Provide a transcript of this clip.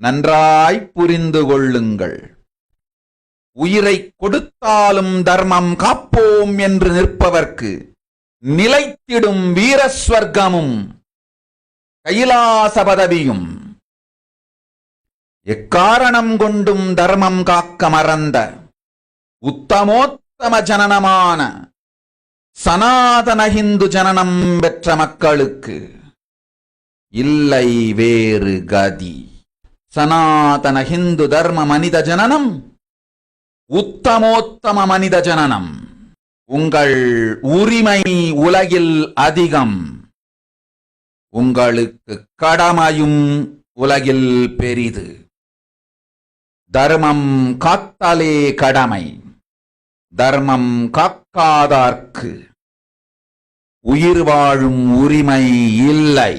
நன்றாய் புரிந்து கொள்ளுங்கள். உயிரை கொடுத்தாலும் தர்மம் காப்போம் என்று நிற்பவர்க்கு நிலைத்திடும் வீரஸ்வர்க்கமும் கைலாச பதவியும். எக்காரணம் கொண்டும் தர்மம் காக்க மறந்த உத்தமோத்தம ஜனனமான சனாதன ஹிந்து ஜனனம் பெற்ற மக்களுக்கு இல்லை வேறு கதி. சனாதன ஹிந்து தர்ம மனித ஜனனம், உத்தமோத்தம மனித ஜனனம். உங்கள் உரிமை உலகில் அதிகம், உங்களுக்கு கடமையும் உலகில் பெரிது. தர்மம் காத்தாலே கடமை, தர்மம் காக்காதார்க்கு உயிர் வாழும் உரிமை இல்லை.